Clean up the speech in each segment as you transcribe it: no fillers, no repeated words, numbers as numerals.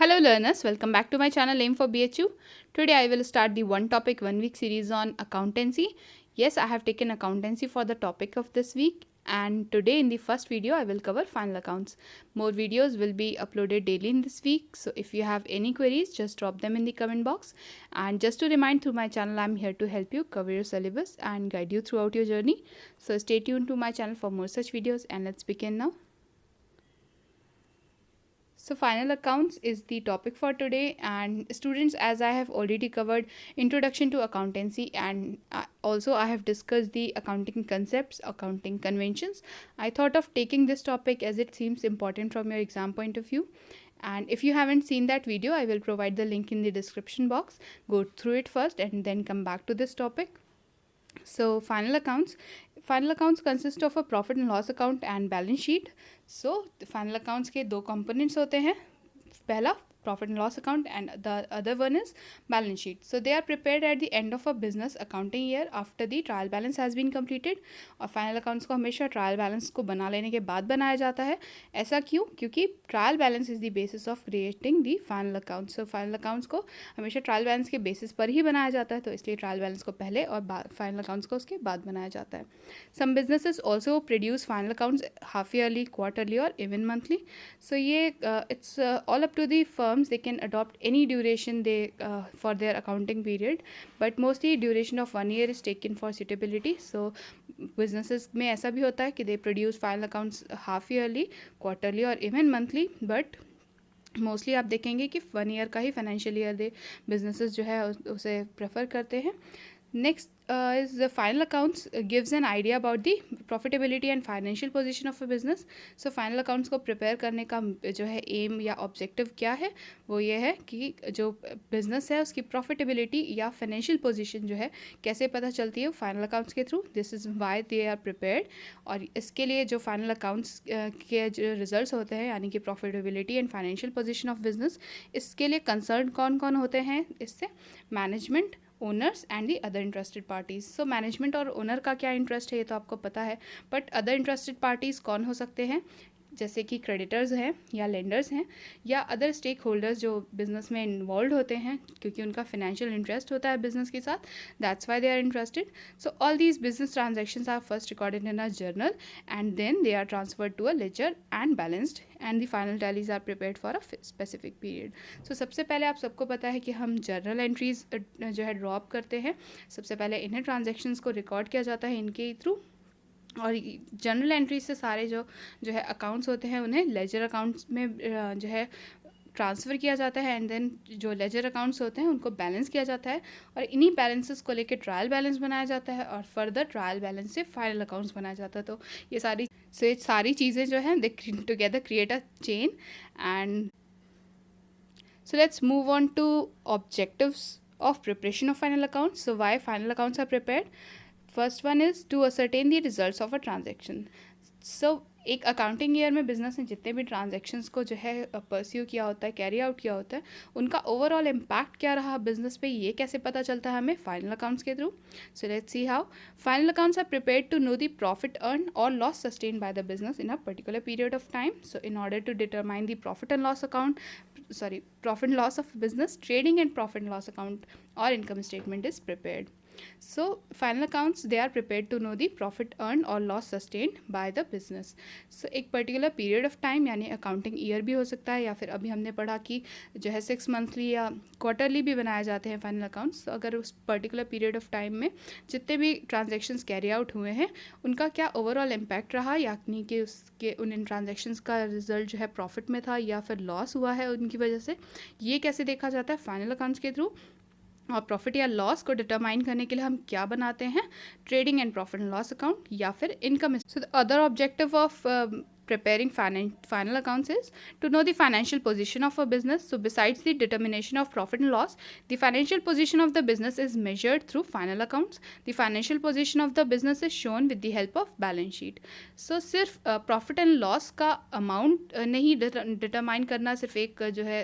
Hello learners, welcome back to my channel Aim for BHU. Today I will start the one topic 1 week series on accountancy. Yes, I have taken accountancy for the topic of this week, and today in the first video I will cover final accounts. More videos will be uploaded daily in this week, so if you have any queries just drop them in the comment box. And just to remind, through my channel I am here to help you cover your syllabus and guide you throughout your journey. So stay tuned to my channel for more such videos, and let's begin now. So final accounts is the topic for today, and students, as I have already covered introduction to accountancy, and also I have discussed the accounting concepts, accounting conventions, I thought of taking this topic as it seems important from your exam point of view. And if you haven't seen that video, I will provide the link in the description box. Go through it first and then come back to this topic. So final accounts consist of a profit and loss account and balance sheet. So final accounts के दो components होते हैं, पहला profit and loss account and the other one is balance sheet. So they are prepared at the end of a business accounting year after the trial balance has been completed. और final accounts को हमेशा trial balance को बना लेने के बाद बनाया जाता है. ऐसा क्यों? क्योंकि trial balance is the basis of creating the final accounts. So final accounts को हमेशा trial balance के basis पर ही बनाया जाता है, तो इसलिए trial balance को पहले और final accounts को उसके बाद बनाया जाता है. Some businesses also produce final accounts half yearly, quarterly or even monthly. So ये it's all up to the firm. They can adopt any duration they for their accounting period, but mostly duration of 1 year is taken for suitability. So businesses में ऐसा भी होता है कि they produce final accounts half yearly, quarterly or even monthly, but mostly आप देखेंगे कि 1 year का ही फाइनेंशियल ईयर दे बिजनेसेस जो है उसे प्रेफर करते हैं. Next is the final accounts gives an idea about the profitability and financial position of a business. So final accounts को prepare करने का जो है aim या objective क्या है, वो ये है कि जो business है उसकी profitability या financial position जो है कैसे पता चलती है final accounts के through. This is why they are prepared. और इसके लिए जो final accounts के जो results होते हैं यानी कि profitability and financial position of business, इसके लिए concerned कौन कौन होते हैं इससे? Management, owners and the other interested parties. So management और ओनर का क्या इंटरेस्ट है ये तो आपको पता है, बट अदर इंटरेस्टेड पार्टीज़ कौन हो सकते हैं? जैसे कि क्रेडिटर्स हैं या लेंडर्स हैं या अदर स्टेक होल्डर्स जो बिज़नेस में इन्वॉल्व होते हैं क्योंकि उनका फिनेंशियल इंटरेस्ट होता है बिज़नेस के साथ. That's why they are interested. So all these business transactions are first recorded in a journal and then they are transferred to a ledger and balanced and the final tallies are prepared for a specific period. So सबसे पहले आप सबको पता है कि हम journal entries जो है ड्रॉप करते हैं. सबसे पहले इन्हें ट्रांजेक्शन्स को रिकॉर्ड किया जाता है इनके थ्रू, और जर्नल एंट्री से सारे जो है अकाउंट्स होते हैं उन्हें लेजर अकाउंट्स में जो है ट्रांसफ़र किया जाता है एंड देन जो लेजर अकाउंट्स होते हैं उनको बैलेंस किया जाता है और इन्हीं बैलेंसेस को लेकर ट्रायल बैलेंस बनाया जाता है और फर्दर ट्रायल बैलेंस से फाइनल अकाउंट्स बनाया जाता है. तो ये सारी चीज़ें जो हैं दे together create a chain. And so let's move on to objectives of preparation of final accounts. So why final accounts are prepared? First one is to ascertain the results of a transaction. So एक accounting year में business ने जितने भी transactions को जो है pursue किया होता है, कैरी आउट किया होता है, उनका ओवरऑल इम्पैक्ट क्या रहा बिजनेस पे, ये कैसे पता चलता है हमें फाइनल अकाउंट्स के through. So let's see how. Final accounts are prepared to know the profit earn और loss sustain by the business in a particular period of time. So in order to determine the profit and loss of business, trading and profit and loss account or income statement is prepared. So final accounts, they are prepared to know the profit earned or loss sustained by the business. So एक particular period of time यानी accounting year भी हो सकता है या फिर अभी हमने पढ़ा कि जो है 6 मंथली या क्वार्टरली भी बनाए जाते हैं फाइनल अकाउंट्स. तो अगर उस पर्टिकुलर पीरियड ऑफ टाइम में जितने भी ट्रांजेक्शन्स कैरी आउट हुए हैं उनका क्या ओवरऑल इम्पैक्ट रहा, यानी कि उसके उन ट्रांजेक्शन्स का रिजल्ट जो है प्रॉफिट में था या फिर लॉस हुआ है उनकी वजह से, ये कैसे देखा जाता है फाइनल अकाउंट्स के थ्रू. और प्रॉफिट या लॉस को डिटरमाइन करने के लिए हम क्या बनाते हैं? Trading and profit and loss account या फिर income. So the other objective of preparing final accounts is to know the financial position of a business. So besides the determination of profit and loss, the financial position of the business is measured through final accounts. The financial position of the business is shown with the help of balance sheet. So सिर्फ profit and loss का amount नहीं determine करना सिर्फ एक जो है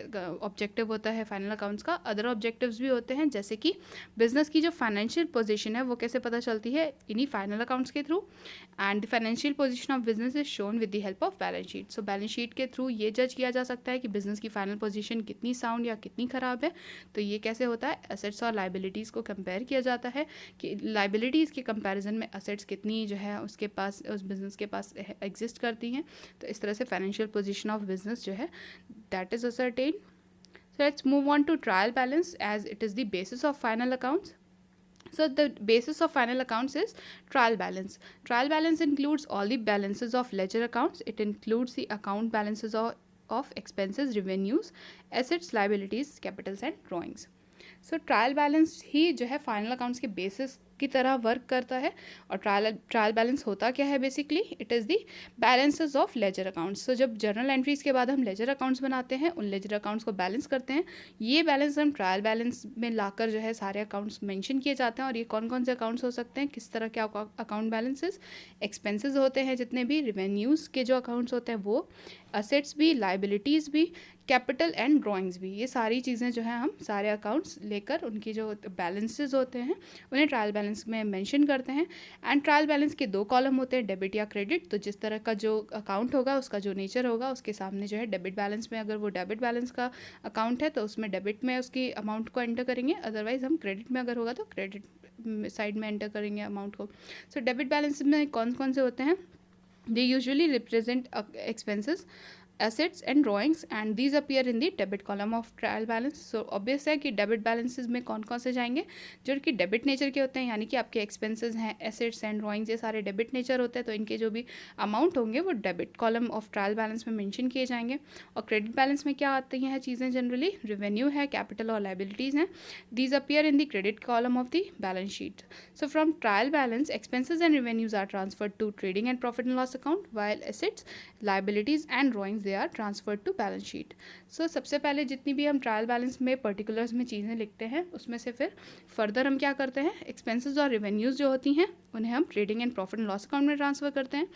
objective होता है फाइनल अकाउंट्स का. अदर ऑब्जेक्टिव्स भी होते हैं, जैसे कि बिजनेस की जो फाइनेंशियल पोजीशन है वो कैसे पता चलती है इन्हीं फाइनल अकाउंट्स के थ्रू. And the financial position of business is shown with the help of balance sheet. So balance sheet के थ्रू ये जज किया जा सकता है कि बिजनेस की फाइनल पोजीशन कितनी साउंड या कितनी ख़राब है। तो ये कैसे होता है, एसेट्स और लाइबिलिटीज़ को कंपेयर किया जाता है कि लाइबिलिटीज़ के कंपैरिजन में एसेट्स कितनी जो है उसके पास, उस बिज़नेस के पास एग्जिस्ट करती हैं। तो इस तरह से फाइनेंशियल पोजीशन ऑफ बिजनेस जो है that is ascertain. So let's move on to trial balance as it is the basis of final accounts. So the basis of final accounts is trial balance. Trial balance includes all the balances of ledger accounts. It includes the account balances of expenses, revenues, assets, liabilities, capitals and drawings. So trial balance ही जो है final accounts के basis की तरह work करता है। और trial balance होता क्या है, basically it is the balances of ledger accounts. So जब जर्नल एंट्रीज़ के बाद हम लेजर अकाउंट्स बनाते हैं, उन लेजर अकाउंट्स को बैलेंस करते हैं, ये बैलेंस हम ट्रायल बैलेंस में लाकर जो है सारे अकाउंट्स मेंशन किए जाते हैं। और ये कौन कौन से अकाउंट्स हो सकते हैं, किस तरह के अकाउंट बैलेंसेस, एक्सपेंसेस होते हैं जितने भी, रिवेन्यूज़ के जो अकाउंट्स होते हैं वो, असेट्स भी, लाइबिलिटीज़ भी, कैपिटल एंड ड्राइंग्स भी, ये सारी चीज़ें जो है हम सारे अकाउंट्स लेकर उनकी जो बैलेंसेस होते हैं उन्हें ट्रायल बैलेंस में मेंशन करते हैं। एंड ट्रायल बैलेंस के दो कॉलम होते हैं, डेबिट या क्रेडिट। तो जिस तरह का जो अकाउंट होगा उसका जो नेचर होगा उसके सामने जो है डेबिट बैलेंस में, अगर वो डेबिट बैलेंस का अकाउंट है तो उसमें डेबिट में उसकी अमाउंट को एंटर करेंगे, अदरवाइज हम क्रेडिट में अगर होगा तो क्रेडिट साइड में एंटर करेंगे अमाउंट को। सो डेबिट बैलेंस में कौन कौन से होते हैं, they usually represent expenses, assets and drawings and these appear in the debit column of trial balance. So obvious है कि डेबिट बैलेंसेस में कौन कौन से जाएंगे, जो कि डेबिट नेचर के होते हैं, यानी कि आपके एक्सपेंसेस हैं, एसेट्स एंड ड्राइंग्स, ये सारे डेबिट नेचर होते हैं। तो इनके जो भी अमाउंट होंगे वो debit column of trial balance में मेंशन किए जाएंगे। और क्रेडिट बैलेंस में क्या आती हैं चीज़ें, जनरली रेवेन्यू है, कैपिटल और लाइबिलिटीज़ हैं, these appear in the credit column of the balance sheet. So from trial balance expenses and revenues are transferred to trading and profit and loss account, while assets, liabilities and drawings they are transferred to balance sheet. So सबसे पहले जितनी भी हम trial balance में particulars में चीज़ें लिखते हैं उसमें से फिर फर्दर हम क्या करते हैं, एक्सपेंसेस और रेवेन्यूज़ जो होती हैं उन्हें हम trading and profit and loss account में ट्रांसफ़र करते हैं।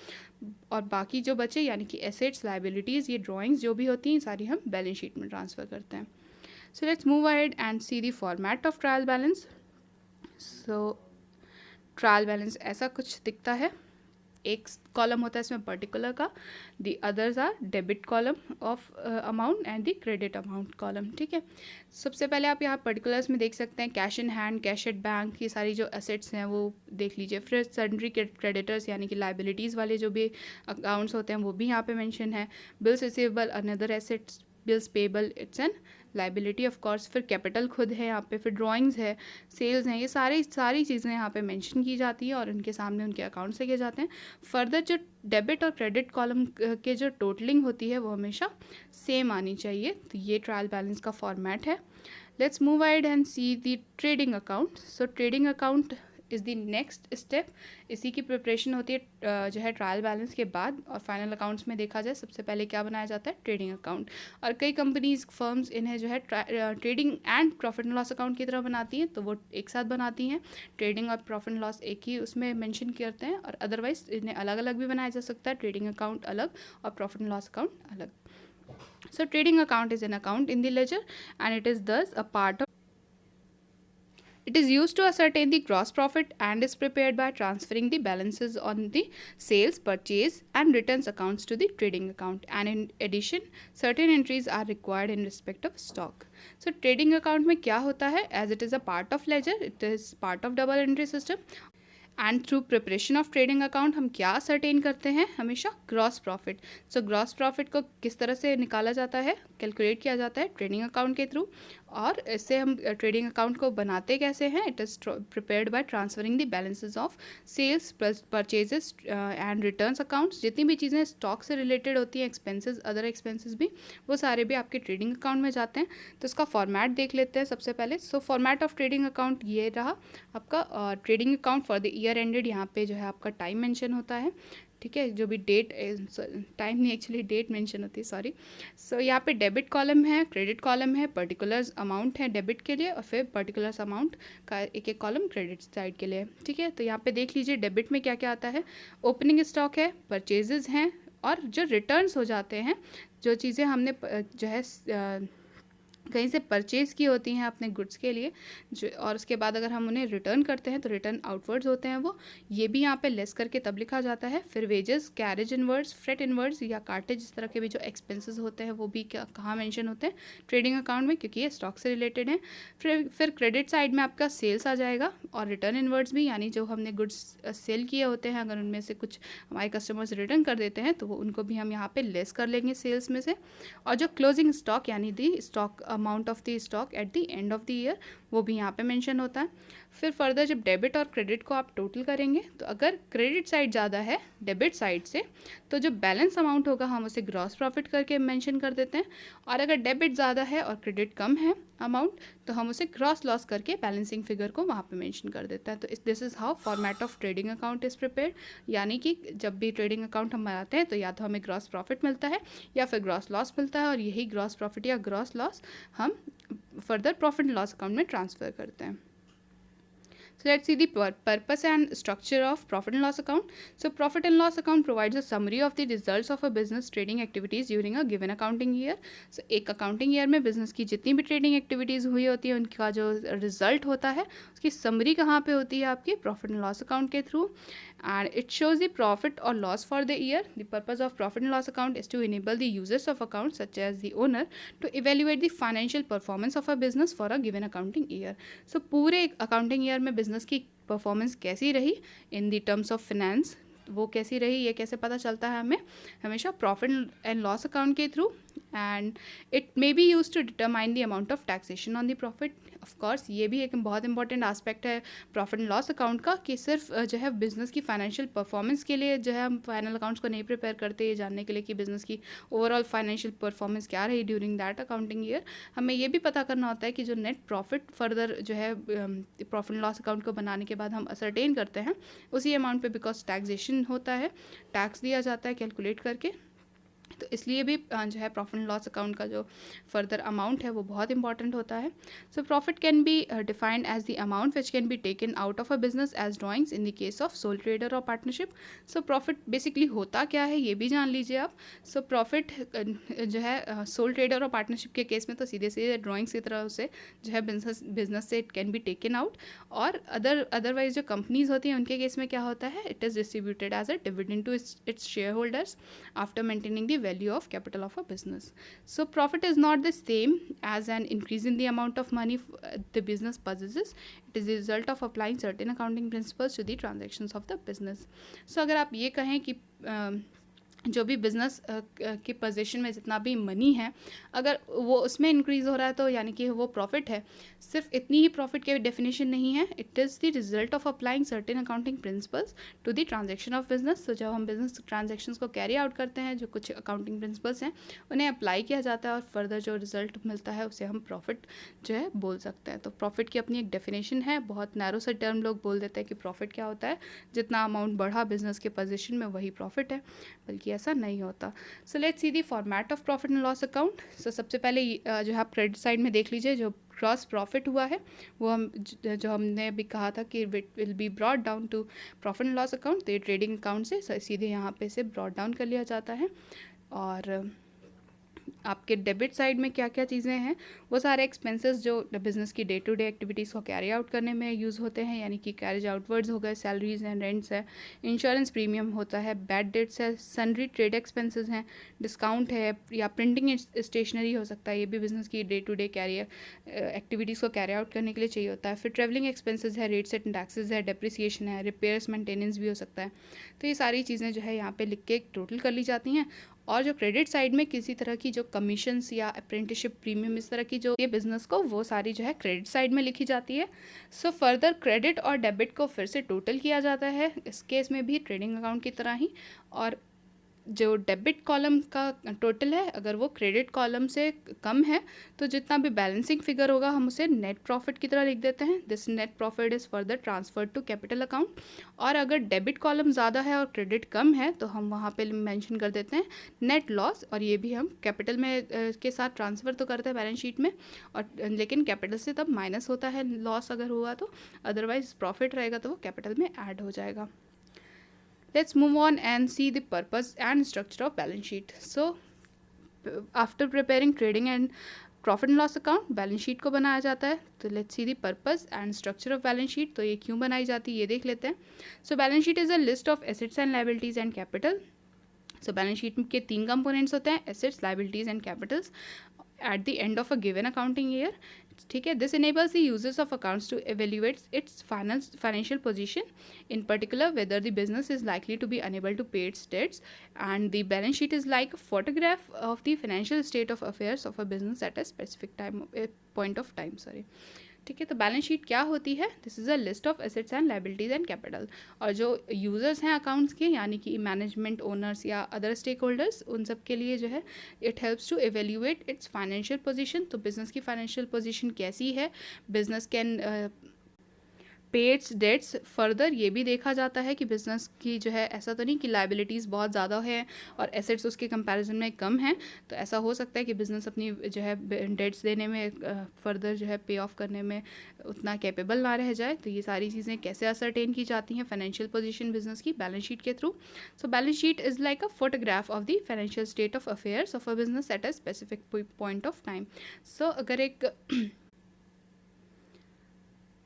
और बाकी जो बचे यानी कि एसेट्स, लाइबिलिटीज़, ये ड्राइंग्स जो भी होती हैं सारी हम बैलेंस शीट में ट्रांसफ़र करते हैं। So let's move ahead and see the format of trial balance. So trial balance ऐसा कुछ दिखता है, एक कॉलम होता है इसमें पर्टिकुलर का, the others are debit column of amount and the credit amount column. ठीक है, सबसे पहले आप यहाँ पर्टिकुलर्स में देख सकते हैं cash in hand, cash at bank, ये सारी जो एसेट्स हैं वो देख लीजिए। फिर सन्ड्री क्रेडिटर्स यानी कि लाइबिलिटीज़ वाले जो भी अकाउंट्स होते हैं वो भी यहाँ पे मेंशन है। Bills receivable, another assets, bills payable, it's an liability of course. फिर कैपिटल खुद है यहाँ पे, फिर ड्राइंग्स है, सेल्स हैं, ये सारी चीज़ें यहाँ पे मेंशन की जाती है और उनके सामने उनके अकाउंट्स लिखे जाते हैं। फर्दर जो डेबिट और क्रेडिट कॉलम के जो टोटलिंग होती है वो हमेशा सेम आनी चाहिए। तो ये ट्रायल बैलेंस का फॉर्मेट है। Let's move ahead and see the trading account. So trading account is the next step. इसी की प्रिपरेशन होती है जो है ट्रायल बैलेंस के बाद। और फाइनल अकाउंट्स में देखा जाए सबसे पहले क्या बनाया जाता है, ट्रेडिंग अकाउंट। और कई कंपनीज, फर्म्स इन्हें जो है trading and profit and loss account की तरह बनाती हैं, तो वो एक साथ बनाती हैं। ट्रेडिंग और प्रॉफिट एंड लॉस एक ही उसमें मेंशन करते हैं, और अदरवाइज इन्हें अलग अलग भी बनाया जा सकता है, ट्रेडिंग अकाउंट अलग और प्रॉफिट एंड लॉस अकाउंट अलग। So trading account is an account in the ledger and it is thus a part of. It is used to ascertain the gross profit and is prepared by transferring the balances on the sales, purchase and returns accounts to the trading account. And in addition, certain entries are required in respect of stock. So trading account में क्या होता है, as it is a part of ledger, it is part of double entry system. And through preparation of trading account हम क्या certain करते हैं, हमेशा gross profit. So gross profit को किस तरह से निकाला जाता है, कैलकुलेट किया जाता है ट्रेडिंग अकाउंट के थ्रू। और इससे हम ट्रेडिंग अकाउंट को बनाते कैसे हैं, it is prepared by transferring the balances of sales, purchases and returns accounts. जितनी भी चीज़ें स्टॉक से रिलेटेड होती हैं, एक्सपेंसेस, अदर एक्सपेंसेस भी, वो सारे भी आपके ट्रेडिंग अकाउंट में जाते हैं। तो इसका फॉर्मेट देख लेते हैं सबसे पहले। सो फॉर्मेट ऑफ ट्रेडिंग अकाउंट ये रहा आपका। Trading account for the year ended, यहाँ पे जो है आपका टाइम मेंशन होता है। ठीक है, जो भी डेट, टाइम नहीं एक्चुअली डेट मेंशन होती है, सॉरी। सो यहाँ पे डेबिट कॉलम है, क्रेडिट कॉलम है, पर्टिकुलर्स अमाउंट है डेबिट के लिए, और फिर पर्टिकुलर्स अमाउंट का एक एक कॉलम क्रेडिट साइड के लिए। ठीक है, तो यहाँ पे देख लीजिए डेबिट में क्या क्या आता है, ओपनिंग स्टॉक है, परचेजेस हैं, और जो रिटर्न्स हो जाते हैं, जो चीज़ें हमने जो है कहीं से परचेज़ की होती हैं अपने गुड्स के लिए, जो और उसके बाद अगर हम उन्हें रिटर्न करते हैं तो रिटर्न आउटवर्ड्स होते हैं वो, ये भी यहाँ पे लेस करके तब लिखा जाता है। फिर wages, carriage inwards, freight inwards या कार्टेज, इस तरह के भी जो एक्सपेंसेस होते हैं वो भी क्या कहाँ मेंशन होते हैं, ट्रेडिंग अकाउंट में, क्योंकि ये स्टॉक से रिलेटेड है। फिर क्रेडिट साइड में आपका सेल्स आ जाएगा, और रिटर्न इनवर्ड्स भी, यानी जो हमने गुड्स सेल किए होते हैं, अगर उनमें से कुछ हमारे कस्टमर्स रिटर्न कर देते हैं तो वो उनको भी हम यहाँ पे लेस कर लेंगे सेल्स में से। और जो क्लोजिंग स्टॉक यानी the stock amount of the stock at the end of the year, वो भी यहाँ पे मेंशन होता है। फिर फर्दर जब डेबिट और क्रेडिट को आप टोटल करेंगे तो अगर क्रेडिट साइड ज़्यादा है डेबिट साइड से, तो जो बैलेंस अमाउंट होगा हम उसे ग्रॉस प्रॉफिट करके मेंशन कर देते हैं, और अगर डेबिट ज़्यादा है और क्रेडिट कम है अमाउंट, तो हम उसे ग्रॉस लॉस करके बैलेंसिंग फिगर को वहाँ पे मेंशन कर देते हैं। तो this is how format of trading account is prepared, यानी कि जब भी ट्रेडिंग अकाउंट हम बनाते हैं तो या तो हमें ग्रॉस प्रॉफिट मिलता है या फिर ग्रॉस लॉस मिलता है, और यही ग्रॉस प्रॉफिट या ग्रॉस लॉस हम further profit and loss account में ट्रांसफ़र करते हैं। So let's see the purpose and structure of profit and loss account. So profit and loss account provides a summary of the results of a business trading activities during a given accounting year. So एक accounting year में business की जितनी भी trading activities हुई होती है उनका जो result होता है उसकी summary कहाँ पे होती है आपके profit and loss account के through, and it shows the profit or loss for the year. The purpose of profit and loss account is to enable the users of accounts such as the owner to evaluate the financial performance of a business for a given accounting year. So पूरे accounting year में business की performance कैसी रही in the terms of finance, वो कैसी रही ये कैसे पता चलता है हमें, हमेशा प्रॉफिट एंड लॉस अकाउंट के थ्रू, and it may be use to determine the amount of taxation on the profit. Of course ये भी एक बहुत इंपॉर्टेंट एस्पेक्ट है प्रॉफिट एंड लॉस अकाउंट का, कि सिर्फ जो है बिज़नेस की फाइनेंशियल परफॉर्मेंस के लिए जो है हम फाइनल अकाउंट्स को नहीं प्रिपेयर करते, ये जानने के लिए कि बिज़नेस की ओवरऑल फाइनेंशियल परफॉर्मेंस क्या रही ड्यूरिंग दैट अकाउंटिंग ईयर। हमें ये भी पता करना होता है कि जो नेट प्रॉफिट फर्दर जो है प्रॉफिट एंड लॉस अकाउंट को बनाने के बाद हम असरटेन करते हैं उसी अमाउंट पे, बिकॉज टैक्सेशन होता है, टैक्स दिया जाता है कैलकुलेट करके, तो इसलिए भी जो है प्रॉफिट एंड लॉस अकाउंट का जो फर्दर अमाउंट है वो बहुत इंपॉर्टेंट होता है। So profit can be defined as the amount which can be taken out of a business as drawings in the case of sole trader और partnership. So profit basically होता क्या है ये भी जान लीजिए आप। सो प्रॉफिट जो है सोल ट्रेडर और पार्टनरशिप के केस में तो सीधे सीधे ड्रॉइंग्स की तरह से जो है बिजनेस से it can be taken out, और अदरवाइज जो कंपनीज होती हैं उनके केस में क्या होता है, it is distributed as a dividend to its shareholders after maintaining the value of capital of a business. So profit is not the same as an increase in the amount of money the business possesses. It is the result of applying certain accounting principles to the transactions of the business. So अगर आप ये कहें कि जो भी business की position में जितना भी मनी है अगर वो उसमें इंक्रीज़ हो रहा है तो यानी कि वो प्रॉफिट है। सिर्फ इतनी ही प्रॉफिट की डेफिनेशन नहीं है, it is the result of applying certain accounting principles to the transaction of business. तो जब हम बिजनेस ट्रांजैक्शंस को कैरी आउट करते हैं जो कुछ अकाउंटिंग प्रिंसिपल्स हैं उन्हें अप्लाई किया जाता है और फर्दर जो रिजल्ट मिलता है उसे हम प्रॉफिट जो है बोल सकते हैं। तो प्रॉफिट की अपनी एक डेफिनेशन है, बहुत नैरो सा टर्म लोग बोल देते हैं कि प्रॉफिट क्या होता है, जितना अमाउंट बढ़ा बिजनेस के पोजीशन में वही प्रॉफिट है, बल्कि ऐसा नहीं होता। So let's see the format of profit and loss account. So सबसे पहले जो है आप क्रेडिट साइड में देख लीजिए, जो ग्रॉस प्रॉफिट हुआ है वो हम जो हमने भी कहा था कि it will be brought down to profit and loss account, तो ये ट्रेडिंग अकाउंट से सीधे यहाँ पे से ब्रॉट डाउन कर लिया जाता है। और आपके डेबिट साइड में क्या क्या चीज़ें हैं, वो सारे एक्सपेंसेस जो बिज़नेस की डे टू डे एक्टिविटीज़ को कैरी आउट करने में यूज़ होते हैं, यानी कि कैरेज आउटवर्ड्स हो गए, सैलरीज हैं, रेंट्स है, इंश्योरेंस प्रीमियम होता है, बैड डेट्स है, सन्ड्री ट्रेड एक्सपेंसेस हैं, डिस्काउंट है, या प्रिंटिंग स्टेशनरी हो सकता है, ये भी बिज़नेस की day to day career activities को कैरी आउट करने के लिए चाहिए होता है। फिर ट्रेवलिंग एक्सपेंसेस है, रेट्स एंड टैक्सेस है, डेप्रिसिएशन है, रिपेयर्स मेंटेनेंस भी हो सकता है। तो ये सारी चीज़ें जो है यहाँ पे लिख के टोटल कर ली जाती हैं। और जो क्रेडिट साइड में किसी तरह की जो कमीशंस या अप्रेंटिसशिप प्रीमियम इस तरह की जो ये बिज़नेस को वो सारी जो है क्रेडिट साइड में लिखी जाती है। सो फर्दर क्रेडिट और डेबिट को फिर से टोटल किया जाता है, इस केस में भी ट्रेडिंग अकाउंट की तरह ही। और जो डेबिट कॉलम का टोटल है अगर वो क्रेडिट कॉलम से कम है तो जितना भी बैलेंसिंग फिगर होगा हम उसे नेट प्रॉफिट की तरह लिख देते हैं, this net profit is further transferred to capital account. और अगर डेबिट कॉलम ज़्यादा है और क्रेडिट कम है तो हम वहाँ पे मेंशन कर देते हैं नेट लॉस, और ये भी हम कैपिटल में के साथ ट्रांसफ़र तो करते हैं बैलेंस शीट में, और लेकिन कैपिटल से तब माइनस होता है लॉस अगर हुआ तो, अदरवाइज प्रॉफिट रहेगा तो वो कैपिटल में ऐड हो जाएगा। Let's move on and see the purpose and structure of balance sheet. So after preparing trading and profit and loss account balance sheet को बनाया जाता है। तो let's see the purpose and structure of balance sheet. तो ये क्यों बनाई जाती है ये देख लेते हैं। सो balance sheet is a list of assets and liabilities and capital. So balance sheet के 3 कंपोनेंट्स होते हैं, assets, liabilities and Capitals eight the end of a given accounting year. ठीक है, this enables the users of accounts to evaluate its financial position, in particular whether the business is likely to be unable to pay its debts, and the balance sheet is like a photograph of the financial state of affairs of a business at a specific point of time, sorry। ठीक है, तो balance sheet क्या होती है? This is a list of assets and liabilities and capital. और जो users हैं accounts के, यानी कि मैनेजमेंट, ओनर्स या अदर स्टेक होल्डर्स, उन सब के लिए जो है it helps to evaluate its financial position. तो बिज़नेस की फाइनेंशियल पोजीशन कैसी है, business can pay its debts further. ये भी देखा जाता है कि बिज़नेस की जो है, ऐसा तो नहीं कि लाइबिलिटीज़ बहुत ज़्यादा है और एसेट्स उसके कंपैरिजन में कम हैं। तो ऐसा हो सकता है कि बिज़नेस अपनी जो है डेट्स देने में, फर्दर जो है पे ऑफ करने में उतना कैपेबल ना रह जाए। तो ये सारी चीज़ें कैसे असरटेन की जाती हैं फाइनेंशियल पोजीशन बिज़नेस की? बैलेंस शीट के through. So balance sheet is like a photograph of the financial state of affairs of a business at a specific point of time. So अगर एक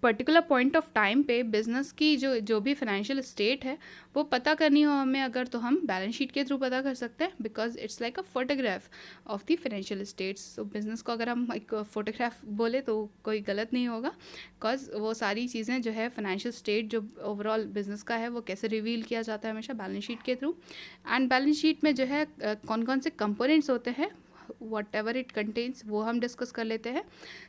पर्टिकुलर पॉइंट ऑफ टाइम पे business की जो भी financial state है वो पता करनी हो हमें अगर, तो हम बैलेंस शीट के थ्रू पता कर सकते हैं, because it's like a photograph of the financial states. तो बिज़नेस को अगर हम एक फोटोग्राफ बोले तो कोई गलत नहीं होगा, बिकॉज वो सारी चीज़ें जो है फाइनेंशियल स्टेट जो ओवरऑल बिज़नेस का है वो कैसे रिवील किया जाता है हमेशा बैलेंस शीट के थ्रू। एंड बैलेंस शीट में जो है कौन कौन से कंपोनेंट्स होते हैं, वट एवर इट कंटेन्स, वो हम डिस्कस कर लेते हैं।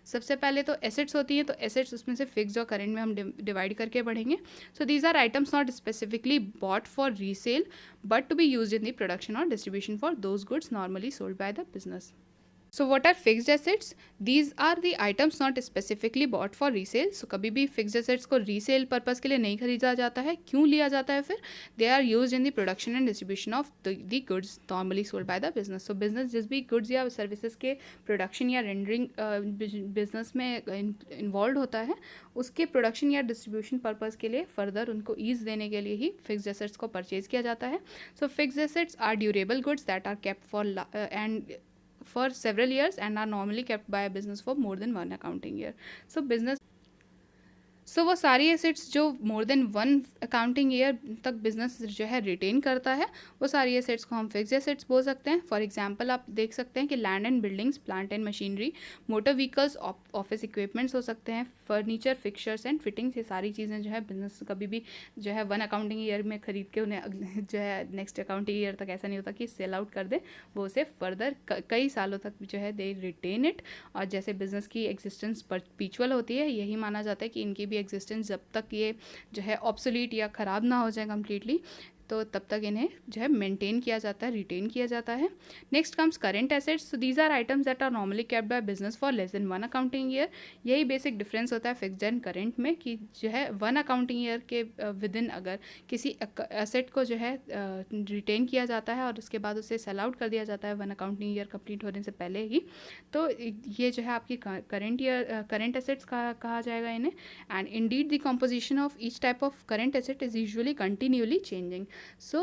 सबसे पहले तो एसेट्स होती हैं, तो एसेट्स उसमें से फिक्स और करेंट में हम डिवाइड करके पढ़ेंगे। So these are items not specifically bought for resale but to be used in the production और distribution for those goods normally sold by the business. So what are fixed assets? These are the items not specifically bought for resale. So कभी भी fixed assets को resale purpose के लिए नहीं खरीदा जाता है। क्यों लिया जाता है फिर? They are use in the production and distribution of the goods normally sold by the business. So business जिस भी गुड्स या सर्विसेज के प्रोडक्शन या रेंडरिंग बिजनेस में इन्वॉल्व होता है, उसके प्रोडक्शन या डिस्ट्रीब्यूशन पर्पज़ के लिए फर्दर उनको ईज देने के लिए ही फिक्स्ड एसेट्स को परचेज किया जाता है। So fixed assets are durable goods that are kept for several years and are normally kept by a business for more than one accounting year. So business, सो वो सारी एसेट्स जो more than one accounting year तक business जो है retain करता है, वो सारी एसेट्स को हम फिक्स एसेट्स बोल सकते हैं। फॉर एग्जांपल आप देख सकते हैं कि land and buildings, plant and machinery, motor vehicles, office equipments हो सकते हैं, फर्नीचर, फिक्सचर्स एंड फिटिंग्स। ये सारी चीज़ें जो है बिजनेस कभी भी जो है वन अकाउंटिंग ईयर में खरीद के उन्हें जो है नेक्स्ट अकाउंटिंग ईयर तक ऐसा नहीं होता कि सेल आउट कर दे, वो उसे फर्दर कई सालों तक जो है दे रिटेन इट। और जैसे बिजनेस की एग्जिस्टेंस परपीचुअल होती है, यही माना जाता है कि इनकी भी एग्जिस्टेंस जब तक ये जो है ऑब्सोलीट या ख़राब ना हो जाए कम्प्लीटली, तो तब तक इन्हें जो है मेंटेन किया जाता है, रिटेन किया जाता है। Next comes current assets. So these are items that are normally kept by business for less than one accounting year. यही बेसिक डिफरेंस होता है फिक्स्ड एंड करेंट में, कि जो है वन अकाउंटिंग ईयर के विद इन अगर किसी एसेट को जो है रिटेन किया जाता है और उसके बाद उसे सेल आउट कर दिया जाता है वन अकाउंटिंग ईयर कंप्लीट होने से पहले ही, तो ये जो है आपकी करेंट एसेट्स कहा जाएगा इन्हें। And indeed the composition of each type of current asset is usually continually changing. So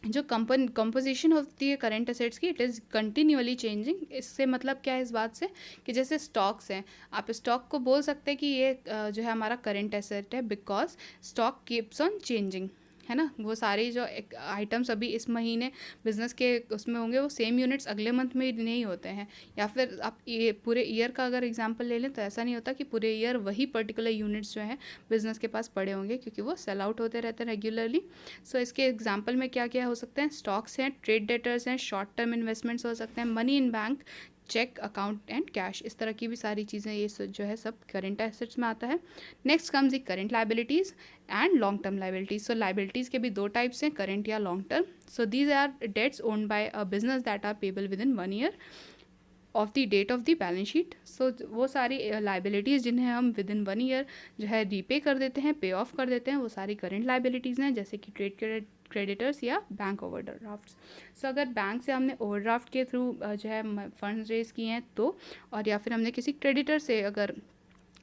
जो कंपोजिशन होती है करेंट एसेट्स की, इट इज़ कंटिन्यूअली चेंजिंग। इससे मतलब क्या है इस बात से कि जैसे स्टॉक्स हैं, आप स्टॉक को बोल सकते हैं कि ये जो है हमारा करेंट एसेट है, because stock keeps on changing, है ना। वो सारे जो आइटम्स अभी इस महीने बिजनेस के उसमें होंगे, वो सेम यूनिट्स अगले मंथ में नहीं होते हैं। या फिर आप ये पूरे ईयर का अगर एग्जांपल ले लें तो ऐसा नहीं होता कि पूरे ईयर वही पर्टिकुलर यूनिट्स जो हैं बिजनेस के पास पड़े होंगे, क्योंकि वो सेल आउट होते रहते हैं रेगुलरली। सो इसके एग्जाम्पल में क्या क्या हो सकते हैं? स्टॉक्स हैं, ट्रेड डेटर्स हैं, शॉर्ट टर्म इन्वेस्टमेंट्स हो सकते हैं, money in bank, cheque, account and cash. इस तरह की भी सारी चीज़ें ये जो है सब करेंट एसेट्स में आता है। Next comes the current liabilities and long term liabilities. So liabilities के भी दो टाइप्स हैं, करेंट या long term. So these are debts owned by a business that are payable within इन 1 year of the date of the balance sheet. So वो सारी liabilities जिन्हें हम विद इन 1 ईयर जो है रीपे कर देते हैं, पे ऑफ कर देते हैं, वो सारी करेंट लाइबिलिटीज़ हैं, जैसे कि ट्रेड क्रेडिटर्स या बैंक ओवरड्राफ्ट्स। सो अगर बैंक से हमने ओवरड्राफ्ट के थ्रू जो है फंड्स रेज किए हैं तो, और या फिर हमने किसी क्रेडिटर से अगर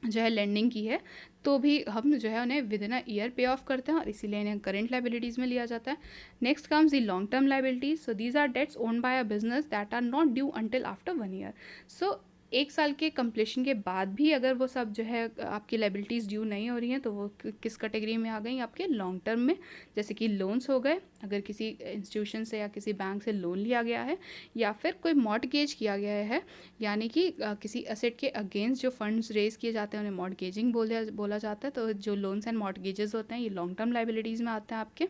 जो है लेंडिंग की है, तो भी हम जो है उन्हें विद इन अ ईयर पे ऑफ करते हैं और इसीलिए इन्हें करेंट लाइबिलिटीज़ में लिया जाता है। Next comes the long term liabilities. So these are debts owned by a business that are not due until after 1 year. So 1 साल के कंप्लीशन के बाद भी अगर वो सब जो है आपकी लायबिलिटीज़ ड्यू नहीं हो रही हैं, तो वो किस कैटेगरी में आ गई? आपके लॉन्ग टर्म में। जैसे कि लोन्स हो गए, अगर किसी इंस्टीट्यूशन से या किसी बैंक से लोन लिया गया है, या फिर कोई मॉर्टगेज किया गया है, यानी कि किसी एसेट के अगेंस्ट जो फंड्स रेज़ किए जाते हैं उन्हें मॉर्टगेजिंग बोला जाता है। तो जो लोन्स एंड मॉर्टगेजेस होते हैं ये लॉन्ग टर्म लायबिलिटीज़ में आते हैं आपके।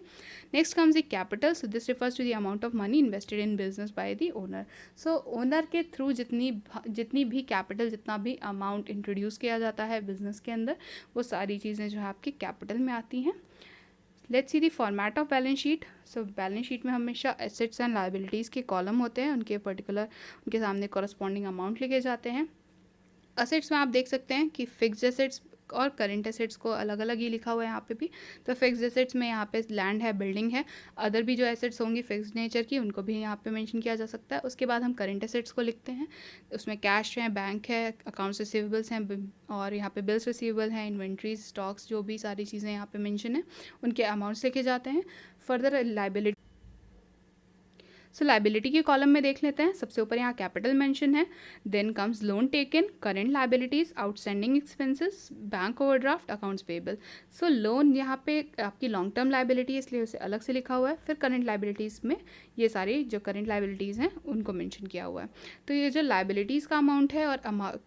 Next comes the capital. So this refers to the amount of money invested in business by the owner. So owner के थ्रू जितनी भी कैपिटल, जितना भी अमाउंट इंट्रोड्यूस किया जाता है बिजनेस के अंदर, वो सारी चीज़ें जो है आपकी कैपिटल में आती हैं। Let's see the format of balance sheet. So balance sheet में हमेशा एसेट्स एंड लायबिलिटीज़ के कॉलम होते हैं, उनके सामने कॉरस्पॉन्डिंग अमाउंट लिखे जाते हैं। असेट्स में आप देख सकते हैं कि फिक्स्ड एसेट्स और करंट एसेट्स को अलग अलग ही लिखा हुआ है यहाँ पे भी। तो फिक्स्ड एसेट्स में यहाँ पे लैंड है, बिल्डिंग है, अदर भी जो एसेट्स होंगी फिक्स्ड नेचर की उनको भी यहाँ पे मेंशन किया जा सकता है। उसके बाद हम करंट एसेट्स को लिखते हैं, उसमें कैश है, बैंक है, अकाउंट्स रिसीवेबल्स हैं, और यहाँ पे बिल्स रिसीवेबल हैं, इन्वेंट्रीज, स्टॉक्स, जो भी सारी चीज़ें यहाँ पे मेंशन है उनके अमाउंट्स लिखे जाते हैं। Further liability. सो लायबिलिटी के कॉलम में देख लेते हैं। सबसे ऊपर यहाँ कैपिटल मेंशन है, then comes loan taken, current liabilities, outstanding expenses, bank overdraft, accounts payable. So loan यहाँ पे आपकी लॉन्ग टर्म लायबिलिटी है, इसलिए उसे अलग से लिखा हुआ है। फिर करंट लायबिलिटीज़ में ये सारी जो करंट लायबिलिटीज़ हैं उनको मेंशन किया हुआ है। तो ये जो लायबिलिटीज़ का अमाउंट है और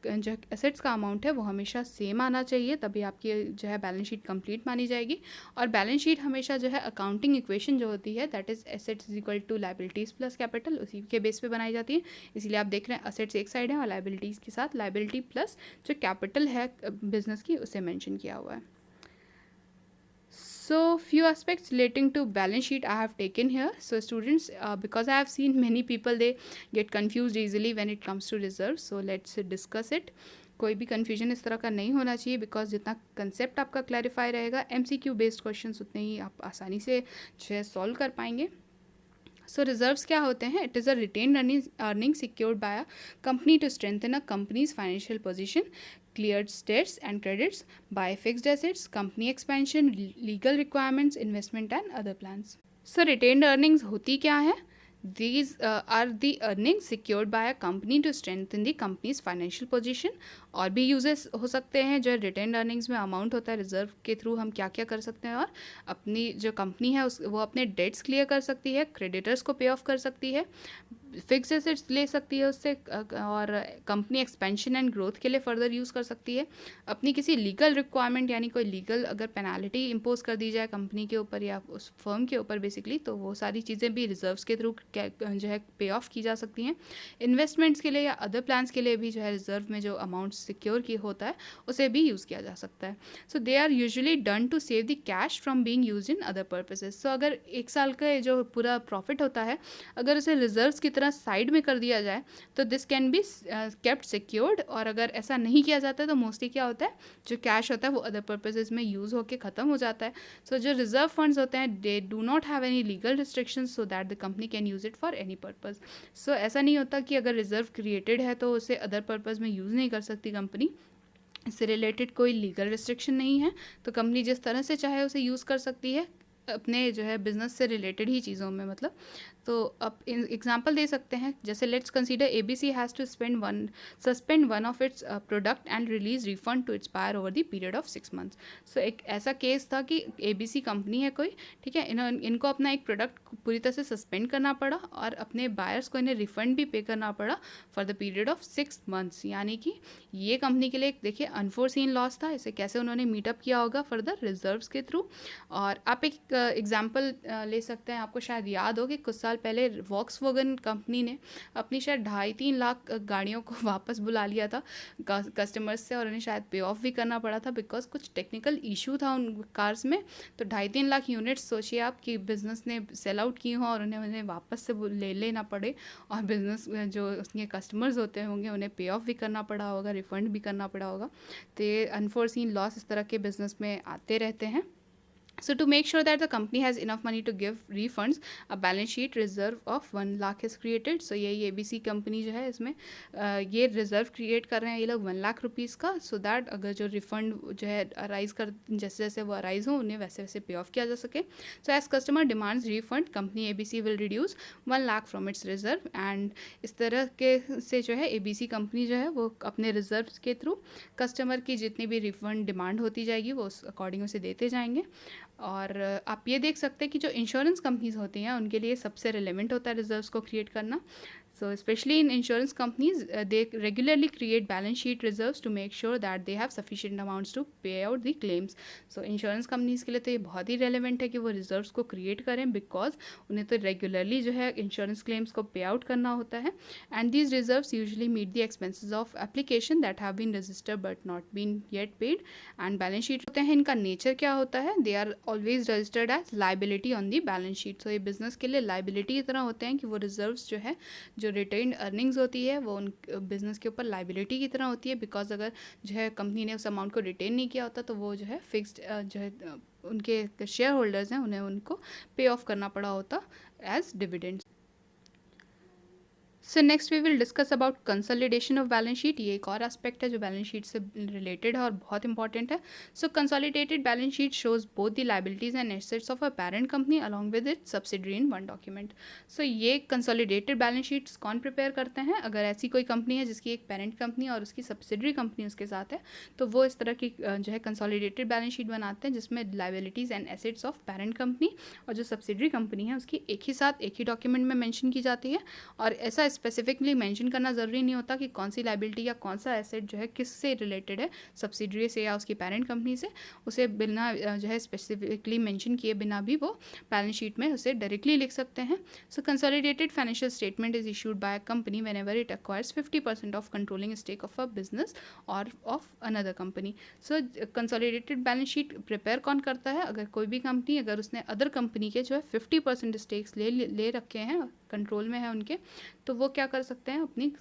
जो एसेट्स का अमाउंट है वो हमेशा सेम आना चाहिए, तभी आपकी जो है बैलेंस शीट कंप्लीट मानी जाएगी। और बैलेंस शीट हमेशा जो है अकाउंटिंग इक्वेशन जो होती है, that is assets is equal to liabilities plus capital, उसी के बेस पे बनाई जाती है। इसीलिए आप देख रहे हैं असेट्स एक साइड है और लायबिलिटीज़ के साथ लायबिलिटी प्लस जो कैपिटल है बिजनेस की उसे मेंशन किया हुआ है। So few aspects relating to balance sheet I have taken here. So students, because I have seen many people they get confused easily when it comes to reserves. So let's discuss it. कोई भी confusion इस तरह का नहीं होना चाहिए, because जितना concept आपका क्लैरिफाई रहेगा, MCQ बेस्ड क्वेश्चंस उतने ही आप आसानी से जो है सॉल्व कर पाएंगे। सो रिजर्व्स क्या होते हैं? It is a retain earning secured by a company to strengthen a company's financial position, cleared debts and credits, buy fixed assets, company expansion, legal requirements, investment and other plans. So retained earnings होती क्या है? These are the earnings secured by a company to strengthen the company's financial position. और भी uses हो सकते हैं जो retain earnings में अमाउंट होता है, रिजर्व के थ्रू हम क्या क्या कर सकते हैं, और अपनी जो कंपनी है वो अपने डेट्स क्लियर कर सकती है, क्रेडिटर्स को पे ऑफ कर सकती है, फिक्स एसेट्स ले सकती है उससे, और कंपनी एक्सपेंशन एंड ग्रोथ के लिए फर्दर यूज़ कर सकती है। अपनी किसी लीगल रिक्वायरमेंट, यानी कोई लीगल अगर पेनाल्टी इम्पोज कर दी जाए कंपनी के ऊपर या उस फर्म के ऊपर बेसिकली, तो वो सारी चीज़ें भी रिजर्व्स के थ्रू जो है पे ऑफ की जा सकती हैं। इन्वेस्टमेंट्स के लिए या अदर प्लान्स के लिए भी जो है रिजर्व में जो अमाउंट सिक्योर की होता है उसे भी यूज़ किया जा सकता है। So they are usually done to save the cash from being used in other purposes. So अगर 1 साल का जो पूरा प्रॉफिट होता है, अगर उसे रिजर्व्स की तरह साइड में कर दिया जाए तो this can be kept secured. और अगर ऐसा नहीं किया जाता तो मोस्टली क्या होता है, जो कैश होता है वो अदर पर्पसेस में यूज़ होकर ख़त्म हो जाता है। सो जो रिजर्व फंड्स होते हैं they do not have any legal restrictions so that the company can use it for any purpose. So ऐसा नहीं होता कि अगर रिजर्व क्रिएटेड है तो उसे अदर पर्पज़ में यूज़ नहीं कर सकती कंपनी, इससे रिलेटेड कोई लीगल रिस्ट्रिक्शन नहीं है। तो कंपनी जिस तरह से चाहे उसे यूज़ कर सकती है अपने जो है बिजनेस से रिलेटेड ही चीज़ों में, मतलब। तो अब एग्जांपल दे सकते हैं, जैसे let's consider ABC has to suspend one of its product and release refund to its buyer over the period of 6 months. So एक ऐसा केस था कि ABC कंपनी है कोई, ठीक है, इनको अपना एक प्रोडक्ट पूरी तरह से सस्पेंड करना पड़ा और अपने बायर्स को इन्हें रिफंड भी पे करना पड़ा for the period of 6 months. यानी कि ये कंपनी के लिए एक देखिए अनफोर्सीन लॉस था। इसे कैसे उन्होंने मीटअप किया होगा फर्दर रिजर्व्स के थ्रू। और आप एक एग्जाम्पल ले सकते हैं, आपको शायद याद हो कि कुछ साल पहले वॉक्सवैगन कंपनी ने अपनी शायद 2.5-3 लाख गाड़ियों को वापस बुला लिया था कस्टमर्स से, और उन्हें शायद पे ऑफ भी करना पड़ा था बिकॉज कुछ टेक्निकल इशू था उन कार्स में। तो 2.5-3 लाख यूनिट्स सोचिए आप कि बिज़नेस ने सेल आउट की हों और उन्हें वापस से ले लेना पड़े, और बिज़नेस जो उसके कस्टमर्स होते होंगे उन्हें पे ऑफ भी करना पड़ा होगा, रिफ़ंड भी करना पड़ा होगा। तो ये अनफोर्सीन लॉस इस तरह के बिज़नेस में आते रहते हैं। So to make sure that the company has enough money to give refunds, a balance sheet reserve of 1 lakh is created. So यही ABC कंपनी जो है इसमें ये रिजर्व क्रिएट कर रहे हैं ये लोग 1 लाख रुपीज़ का, सो दैट अगर जो रिफंड जो है अराइज कर जैसे जैसे वो अराइज हो उन्हें वैसे वैसे पे ऑफ किया जा सके. So as customer demands refund, company ABC will reduce 1 lakh from its reserve. And इस तरह के से जो है ABC कंपनी जो है वो अपने रिजर्व के थ्रू कस्टमर की जितनी भी रिफंड डिमांड होती जाएगी वो उस अकॉर्डिंग उसे देते जाएंगे. और आप ये देख सकते हैं कि जो इंश्योरेंस कंपनीज होती हैं उनके लिए सबसे रिलेवेंट होता है रिजर्व्स को क्रिएट करना. So especially in insurance companies, they regularly create balance sheet reserves to make sure that they have sufficient amounts to pay out the claims. So insurance companies के लिए तो ये बहुत ही relevant है कि वो reserves को create करें, because उन्हें तो regularly जो है insurance claims को pay out करना होता है. And these reserves usually meet the expenses of application that have been registered but not been yet paid. And balance sheet होते हैं, इनका nature क्या होता है, they are always registered as liability on the balance sheet. So ये business के लिए liability की तरह होते हैं कि वो reserves जो है जो रिटेन्ड अर्निंग्स होती है वो उन बिज़नेस के ऊपर लाइबिलिटी की तरह होती है. बिकॉज अगर जो है कंपनी ने उस अमाउंट को रिटेन नहीं किया होता तो वो जो है फिक्स्ड जो है उनके शेयर होल्डर्स हैं उन्हें उनको पे ऑफ करना पड़ा होता as dividends. So next we will discuss about consolidation of balance sheet. ये एक और एस्पेक्ट है जो बैलेंस शीट से रिलेटेड है और बहुत इंपॉर्टेंट है. So consolidated balance sheet shows both the liabilities and assets of a parent company along with it subsidiary in one document. So ये कंसोलिडेटेड बैलेंस शीट्स कौन प्रिपेयर करते हैं? अगर ऐसी कोई कंपनी है जिसकी एक पेरेंट कंपनी और उसकी सब्सिडरी कंपनी उसके साथ है तो वो इस तरह की जो है कंसोलिडेटेड बैलेंस शीट बनाते हैं जिसमें liabilities and assets of parent company और जो सब्सिडरी कंपनी है उसकी एक ही साथ एक ही डॉक्यूमेंट में मेंशन की जाती है. और ऐसा स्पेसिफिकली मेंशन करना ज़रूरी नहीं होता कि कौन सी लाइबिलिटी या कौन सा एसेट जो है किससे रिलेटेड है, सब्सिडरी से या उसकी पेरेंट कंपनी से. उसे बिना जो है स्पेसिफिकली मेंशन किए बिना भी वो बैलेंस शीट में उसे डायरेक्टली लिख सकते हैं. So consolidated financial statement is issued by a company whenever it acquires 50% of controlling stake of a business और of another company. So consolidated balance sheet prepare कौन करता है? अगर कोई भी कंपनी अगर उसने अदर कंपनी के जो है 50% स्टेक्स ले रखे हैं, कंट्रोल में है उनके, तो वो क्या कर सकते हैं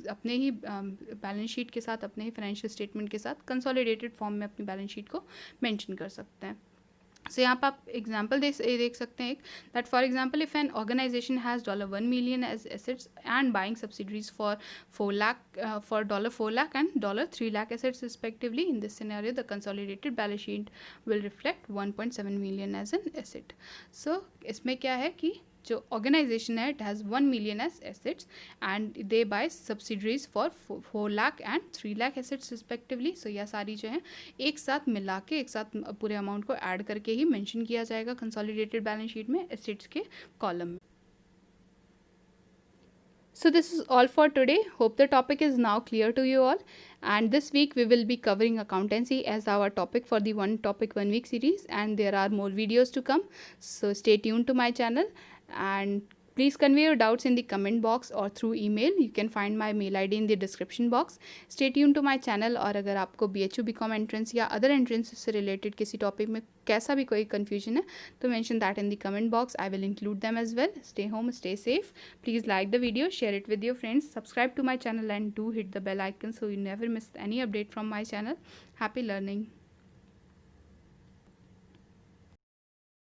अपने ही बैलेंस शीट के साथ, अपने ही फाइनेंशियल स्टेटमेंट के साथ कंसोलिडेटेड फॉर्म में अपनी बैलेंस शीट को मेंशन कर सकते हैं. सो यहाँ पर आप एग्जाम्पल देख सकते हैं एक, that for example if an organisation has $1 million as assets and buying subsidiaries for $4 lakh and $3 lakh assets respectively. In this scenario the consolidated balance sheet will reflect 1.7 million as an asset. So इसमें क्या है कि जो organisation है it has 1 million as assets and they buy subsidiaries for 4 lakh and 3 lakh assets respectively. So यह सारी जो है एक साथ मिला के एक साथ पूरे अमाउंट को ऐड करके ही मेंशन किया जाएगा कंसोलिडेटेड बैलेंस शीट में एसेट्स के कॉलम में. So this is all for today. Hope the topic is now clear to you all. And this week we will be covering accountancy as our topic for the one topic 1 week series, and there are more videos to come. So stay tuned to my channel and please convey your doubts in the comment box or through email. You can find my mail ID in the description box. Stay tuned to my channel. और अगर आपको BHU BCom entrance या other entrance से related किसी topic में कैसा भी कोई confusion है तो mention that in the comment box. I will include them as well. Stay home, stay safe. Please like the video, share it with your friends, subscribe to my channel and do hit the bell icon so you never miss any update from my channel. Happy learning.